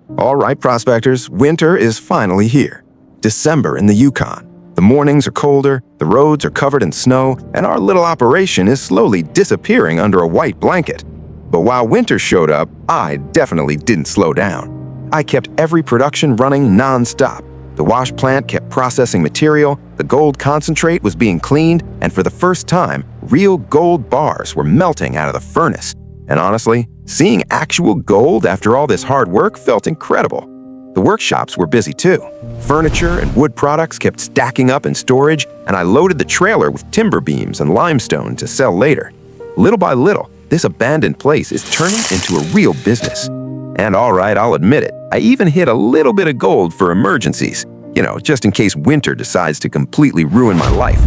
All right, prospectors, winter is finally here. December in the Yukon. The mornings are colder, the roads are covered in snow, and our little operation is slowly disappearing under a white blanket. But while winter showed up, I definitely didn't slow down. I kept every production running non-stop. The wash plant kept processing material, the gold concentrate was being cleaned, and for the first time, real gold bars were melting out of the furnace. And honestly, seeing actual gold after all this hard work felt incredible. The workshops were busy too. Furniture and wood products kept stacking up in storage, and I loaded the trailer with timber beams and limestone to sell later. Little by little, this abandoned place is turning into a real business. And all right, I'll admit it, I even hid a little bit of gold for emergencies. Just in case winter decides to completely ruin my life.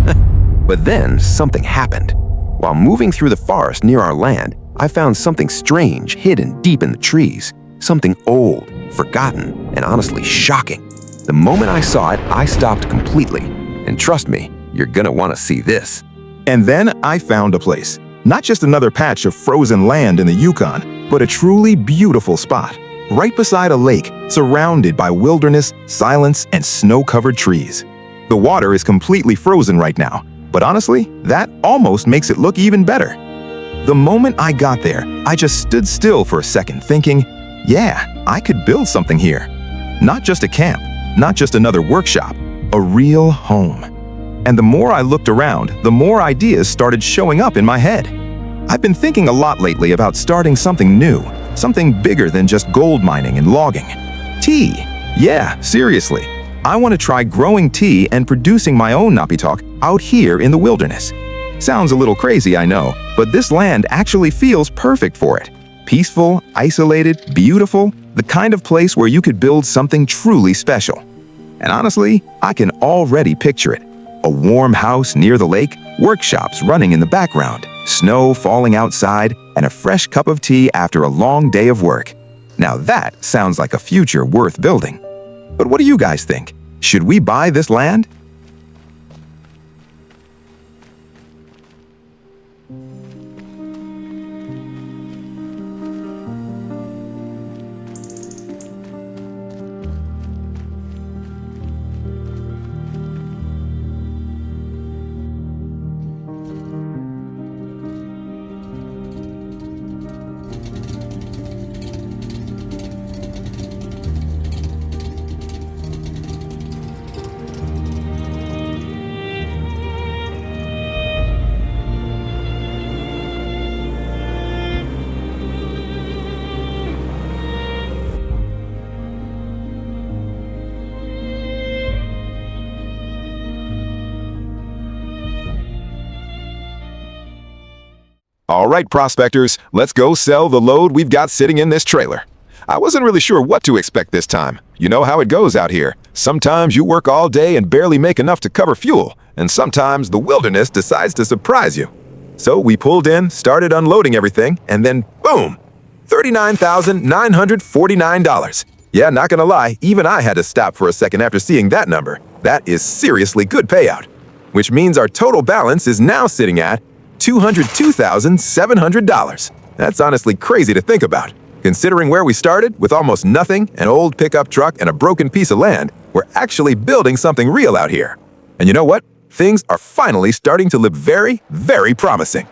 But then something happened. While moving through the forest near our land, I found something strange hidden deep in the trees. Something old, forgotten, and honestly shocking. The moment I saw it, I stopped completely. And trust me, you're gonna want to see this. And then I found a place. Not just another patch of frozen land in the Yukon, but a truly beautiful spot. Right beside a lake, surrounded by wilderness, silence, and snow-covered trees. The water is completely frozen right now, but honestly, that almost makes it look even better. The moment I got there, I just stood still for a second thinking, yeah, I could build something here. Not just a camp, not just another workshop, a real home. And the more I looked around, the more ideas started showing up in my head. I've been thinking a lot lately about starting something new, something bigger than just gold mining and logging. Tea. Yeah, seriously. I want to try growing tea and producing my own napitok out here in the wilderness. Sounds a little crazy, I know, but this land actually feels perfect for it. Peaceful, isolated, beautiful, the kind of place where you could build something truly special. And honestly, I can already picture it. A warm house near the lake, workshops running in the background, snow falling outside, and a fresh cup of tea after a long day of work. Now that sounds like a future worth building. But what do you guys think? Should we buy this land? All right, prospectors, let's go sell the load we've got sitting in this trailer. I wasn't really sure what to expect this time. You know how it goes out here. Sometimes you work all day and barely make enough to cover fuel, and sometimes the wilderness decides to surprise you. So we pulled in, started unloading everything, and then boom! $39,949. Yeah, not gonna lie, even I had to stop for a second after seeing that number. That is seriously good payout. Which means our total balance is now sitting at $202,700. That's honestly crazy to think about. Considering where we started, with almost nothing, an old pickup truck, and a broken piece of land, we're actually building something real out here. And you know what? Things are finally starting to look very, very promising.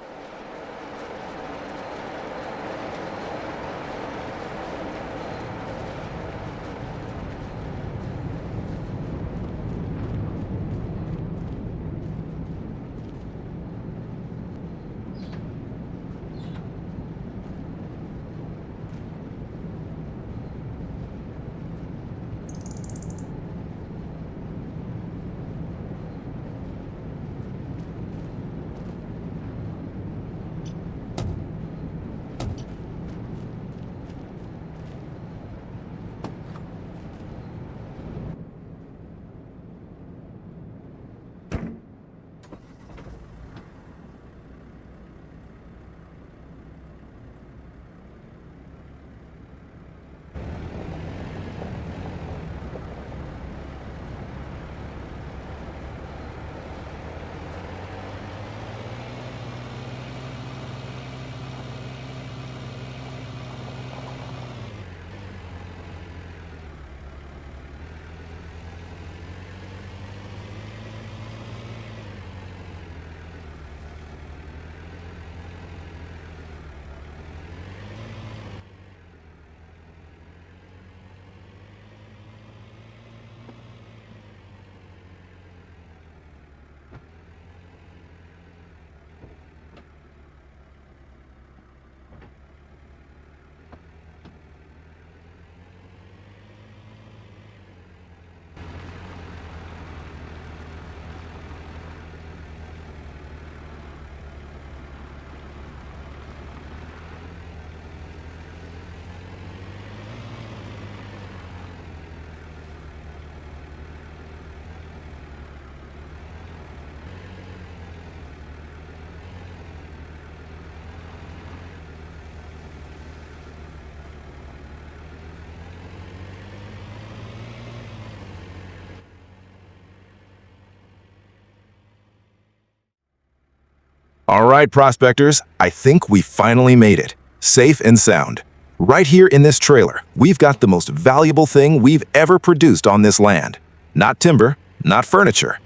All right, prospectors, I think we finally made it. Safe and sound. Right here in this trailer, we've got the most valuable thing we've ever produced on this land. Not timber, not furniture.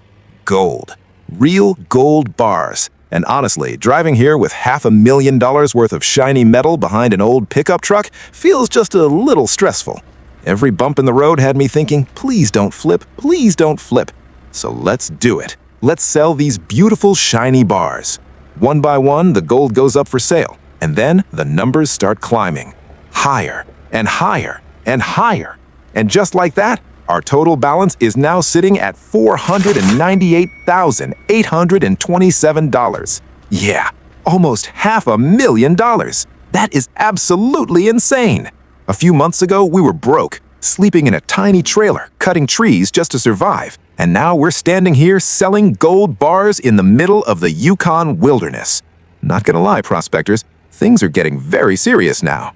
Gold. Real gold bars. And honestly, driving here with $500,000 worth of shiny metal behind an old pickup truck feels just a little stressful. Every bump in the road had me thinking, please don't flip, please don't flip. So let's do it. Let's sell these beautiful shiny bars. One by one, the gold goes up for sale, and then the numbers start climbing. Higher and higher and higher. And just like that, our total balance is now sitting at $498,827. Yeah, almost $500,000. That is absolutely insane. A few months ago, we were broke, sleeping in a tiny trailer, cutting trees just to survive. And now we're standing here selling gold bars in the middle of the Yukon wilderness. Not gonna lie, prospectors, things are getting very serious now.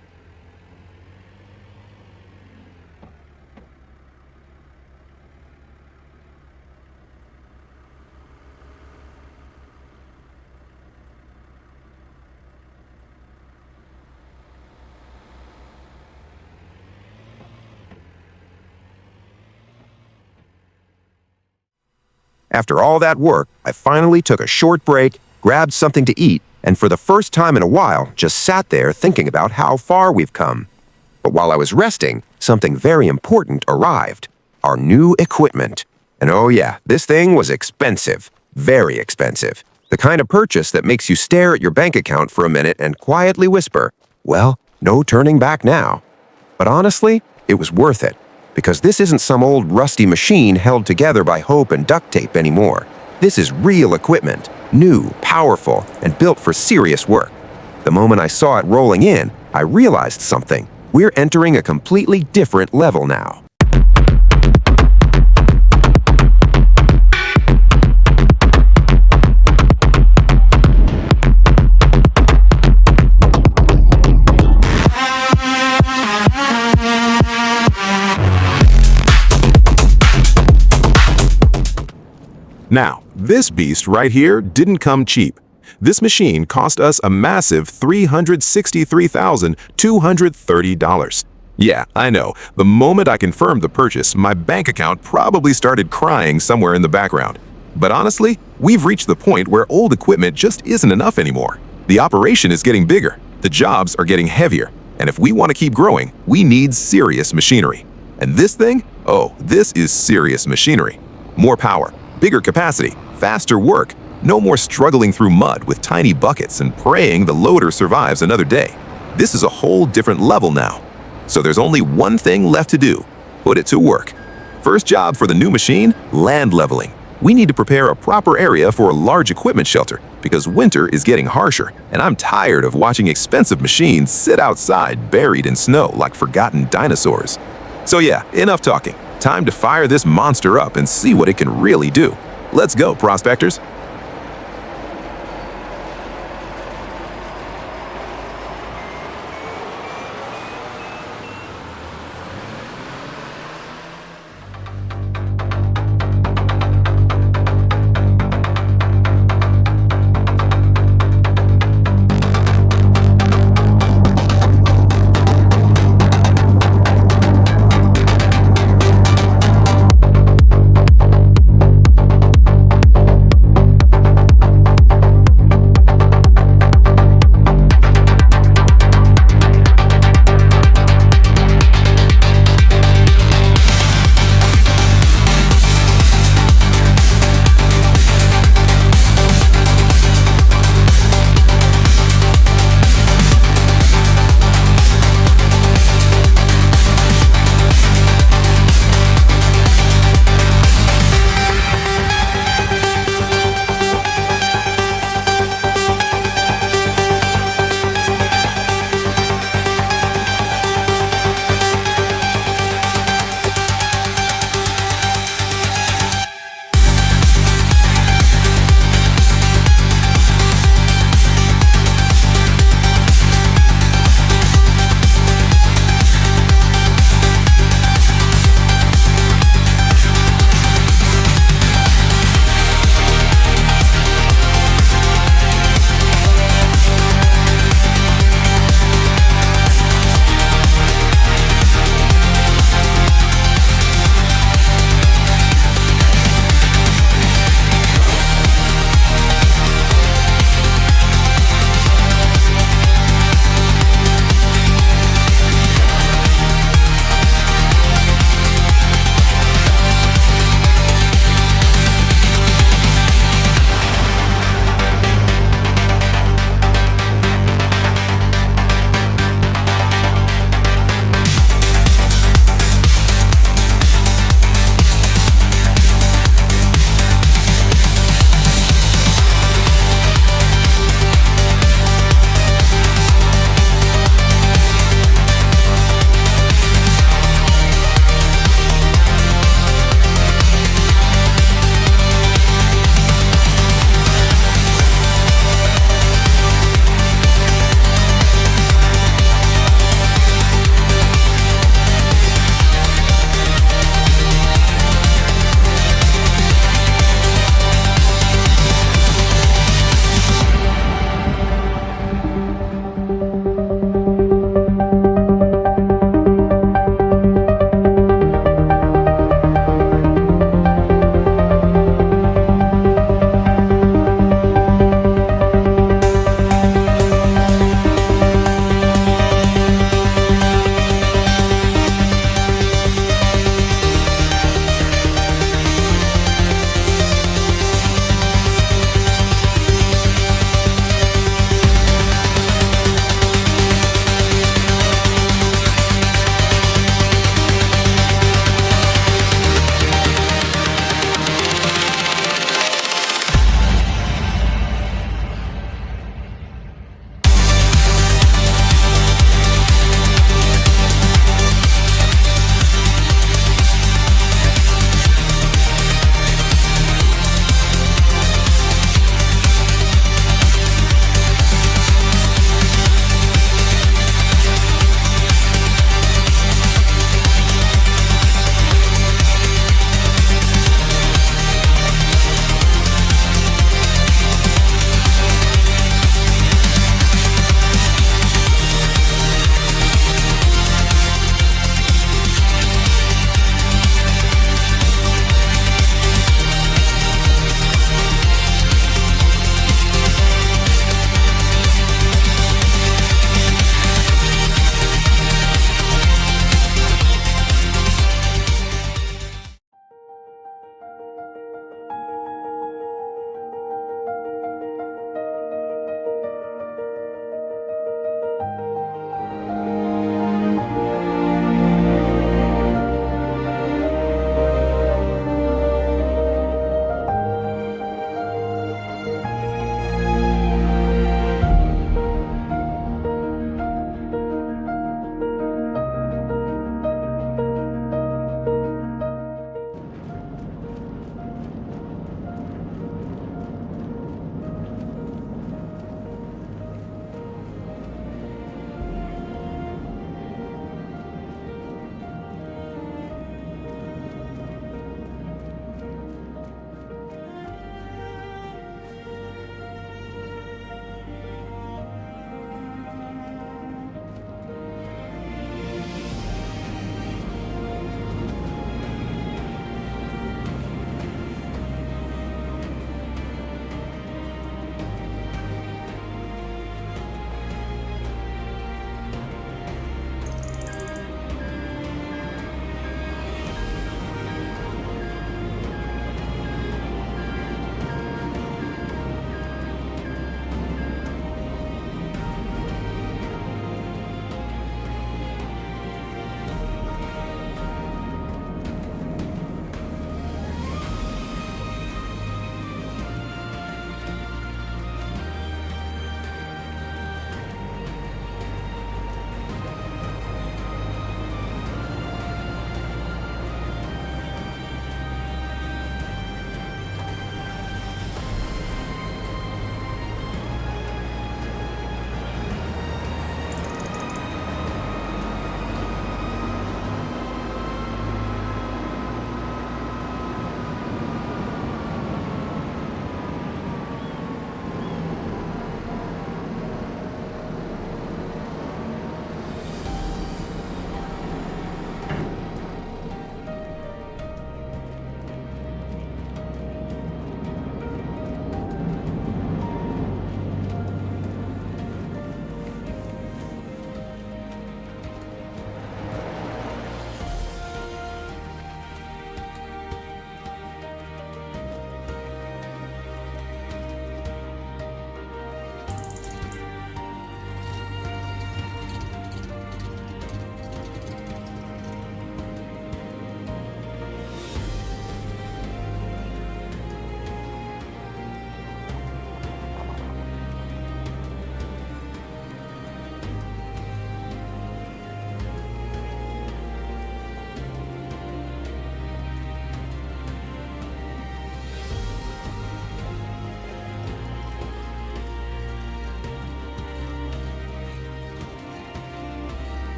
After all that work, I finally took a short break, grabbed something to eat, and for the first time in a while, just sat there thinking about how far we've come. But while I was resting, something very important arrived. Our new equipment. And oh yeah, this thing was expensive. Very expensive. The kind of purchase that makes you stare at your bank account for a minute and quietly whisper, well, no turning back now. But honestly, it was worth it. Because this isn't some old rusty machine held together by hope and duct tape anymore. This is real equipment, new, powerful, and built for serious work. The moment I saw it rolling in, I realized something. We're entering a completely different level now. Now, this beast right here didn't come cheap. This machine cost us a massive $363,230. Yeah, I know. The moment I confirmed the purchase, my bank account probably started crying somewhere in the background. But honestly, we've reached the point where old equipment just isn't enough anymore. The operation is getting bigger, the jobs are getting heavier, and if we want to keep growing, we need serious machinery. And this thing? Oh, this is serious machinery. More power, bigger capacity, faster work, no more struggling through mud with tiny buckets and praying the loader survives another day. This is a whole different level now. So there's only one thing left to do: put it to work. First job for the new machine, land leveling. We need to prepare a proper area for a large equipment shelter because winter is getting harsher, and I'm tired of watching expensive machines sit outside buried in snow like forgotten dinosaurs. So yeah, enough talking. Time to fire this monster up and see what it can really do. Let's go, prospectors.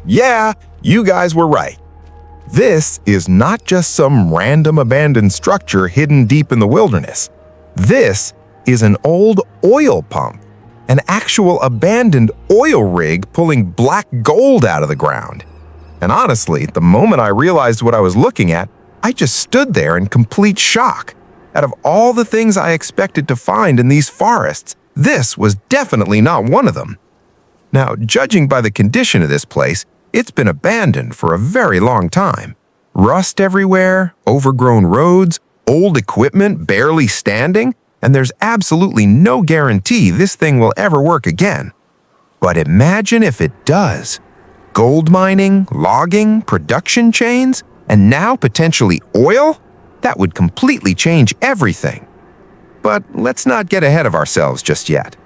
Yeah, you guys were right. This is not just some random abandoned structure hidden deep in the wilderness. This is an old oil pump, an actual abandoned oil rig pulling black gold out of the ground. And honestly, the moment I realized what I was looking at, I just stood there in complete shock. Out of all the things I expected to find in these forests, this was definitely not one of them. Now, judging by the condition of this place, it's been abandoned for a very long time. Rust everywhere, overgrown roads, old equipment barely standing, and there's absolutely no guarantee this thing will ever work again. But imagine if it does. Gold mining, logging, production chains, and now potentially oil? That would completely change everything. But let's not get ahead of ourselves just yet.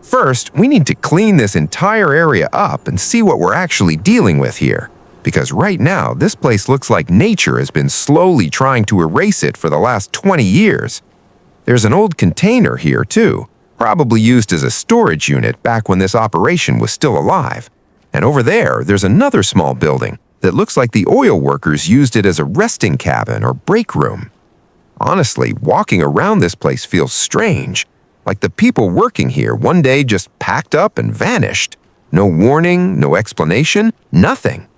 First, we need to clean this entire area up and see what we're actually dealing with here. Because right now, this place looks like nature has been slowly trying to erase it for the last 20 years. There's an old container here too, probably used as a storage unit back when this operation was still alive. And over there's another small building that looks like the oil workers used it as a resting cabin or break room. Honestly, walking around this place feels strange. Like the people working here one day just packed up and vanished. No warning, no explanation, nothing.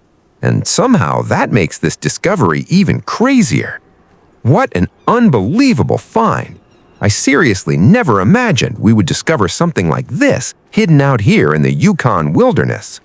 And somehow that makes this discovery even crazier. What an unbelievable find! I seriously never imagined we would discover something like this hidden out here in the Yukon wilderness.